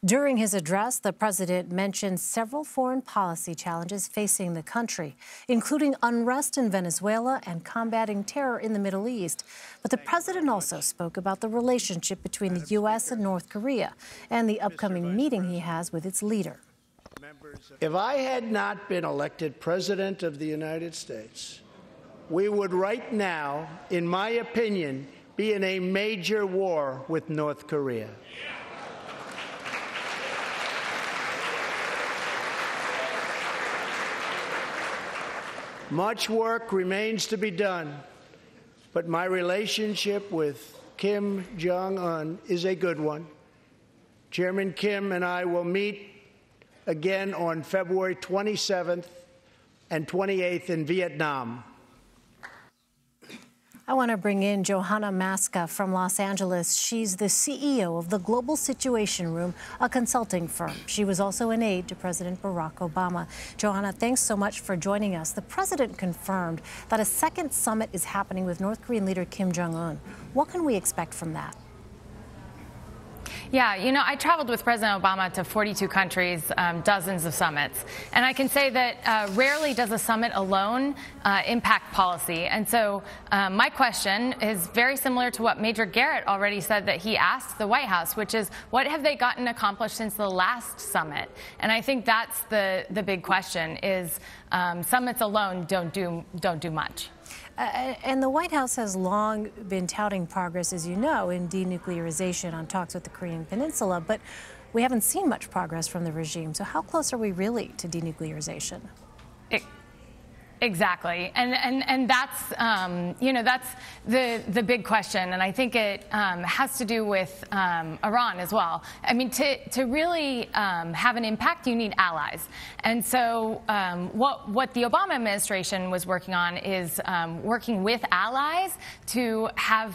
During his address, the president mentioned several foreign policy challenges facing the country, including unrest in Venezuela and combating terror in the Middle East. But the president also spoke about the relationship between the U.S. and North Korea and the upcoming meeting he has with its leader. If I had not been elected President of the United States, we would right now, in my opinion, be in a major war with North Korea. Much work remains to be done, but my relationship with Kim Jong Un is a good one. Chairman Kim and I will meet again on February 27th and 28th in Vietnam. I want to bring in Johanna Maskas from Los Angeles. She's the CEO of the Global Situation Room, a consulting firm. She was also an aide to President Barack Obama. Johanna, thanks so much for joining us. The president confirmed that a second summit is happening with North Korean leader Kim Jong Un. What can we expect from that? Yeah, you know, I traveled with President Obama to 42 countries, dozens of summits. And I can say that rarely does a summit alone impact policy. And so my question is very similar to what Major Garrett already said that he asked the White House, which is, what have they gotten accomplished since the last summit? And I think that's the big question, is summits alone don't do much. And the White House has long been touting progress, as you know, in denuclearization on talks with the Korean Peninsula, but we haven't seen much progress from the regime. So how close are we really to denuclearization? Exactly, and that's you know, that's the big question, and I think it has to do with Iran as well. I mean, to really have an impact, you need allies, and so what the Obama administration was working on is working with allies to have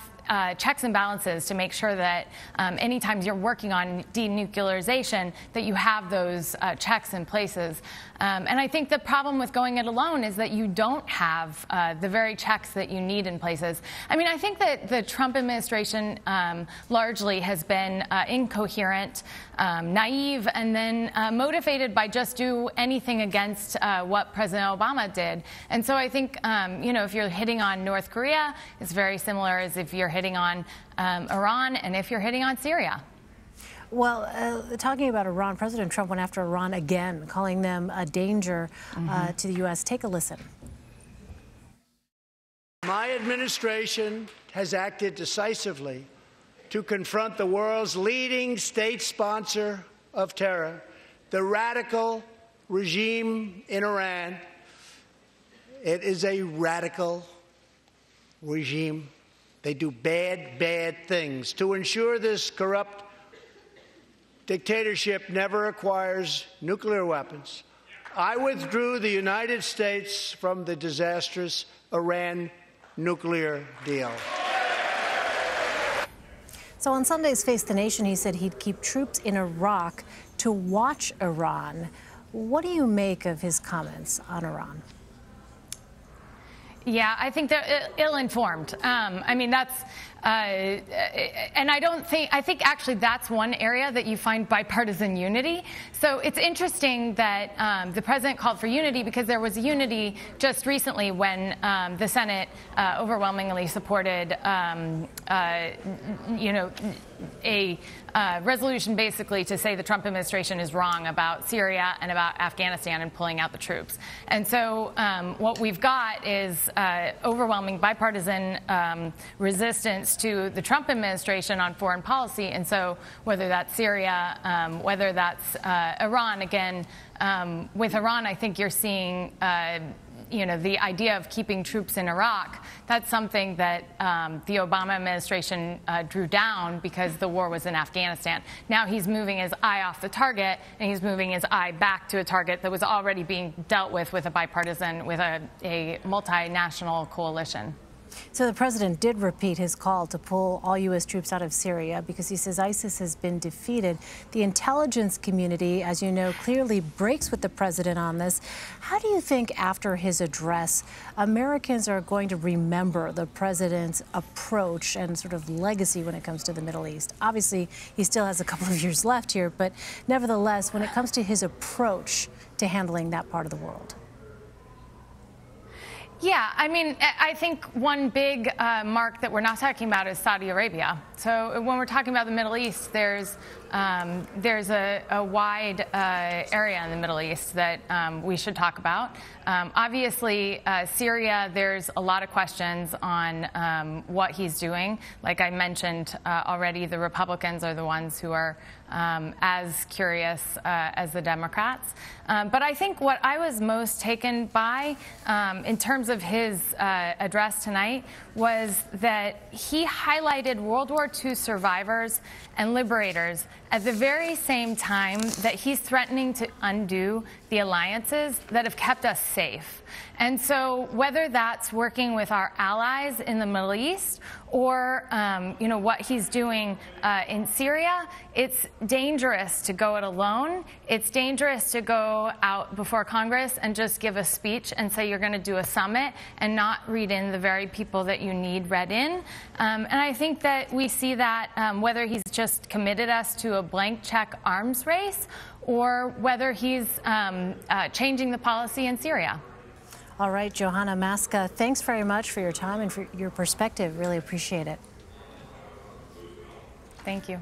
checks and balances to make sure that anytime you're working on denuclearization, that you have those checks in places. And I think the problem with going it alone is that you don't have the very checks that you need in places. I mean, I think that the Trump administration largely has been incoherent, naive, and then motivated by just do anything against what President Obama did. And so I think, you know, if you're hitting on North Korea, it's very similar as if you're hitting on Iran and if you're hitting on Syria. Well, talking about Iran, President Trump went after Iran again, calling them a danger to the U.S. Take a listen. My administration has acted decisively to confront the world's leading state sponsor of terror, the radical regime in Iran. It is a radical regime. They do bad things. To ensure this corrupt dictatorship never acquires nuclear weapons, I withdrew the United States from the disastrous Iran nuclear deal. So on Sunday's Face the Nation, he said he'd keep troops in Iraq to watch Iran. What do you make of his comments on Iran? Yeah, I think they're ill-informed. I mean, that's, and I think actually that's one area that you find bipartisan unity. So it's interesting that the president called for unity because there was unity just recently when the Senate overwhelmingly supported, you know, a resolution basically to say the Trump administration is wrong about Syria and about Afghanistan and pulling out the troops. And so what we've got is overwhelming bipartisan resistance to the Trump administration on foreign policy. And so whether that's Syria, whether that's Iran, again, with Iran, I think you're seeing you know, the idea of keeping troops in Iraq, that's something that the Obama administration drew down because the war was in Afghanistan. Now he's moving his eye off the target, and he's moving his eye back to a target that was already being dealt with a bipartisan, with a multinational coalition. So the president did repeat his call to pull all U.S. troops out of Syria because he says ISIS has been defeated. The intelligence community, as you know, clearly breaks with the president on this. How do you think after his address, Americans are going to remember the president's approach and sort of legacy when it comes to the Middle East? Obviously, he still has a couple of years left here, but nevertheless, when it comes to his approach to handling that part of the world. Yeah, I mean, I think one big mark that we're not talking about is Saudi Arabia. So when we're talking about the Middle East, there's a wide area in the Middle East that we should talk about. Obviously, Syria, there's a lot of questions on what he's doing. Like I mentioned already, the Republicans are the ones who are as curious as the Democrats. But I think what I was most taken by in terms of his address tonight was that he highlighted World War II survivors and liberators at the very same time that he's threatening to undo the alliances that have kept us safe. And so whether that's working with our allies in the Middle East or what he's doing in Syria, it's dangerous to go it alone. It's dangerous to go out before Congress and just give a speech and say you're going to do a summit and not read in the very people that you need read in. And I think that we see that whether he's just committed us to a blank check arms race or whether he's changing the policy in Syria. All right, Johanna, Maskas, thanks very much for your time and for your perspective. Really appreciate it. Thank you.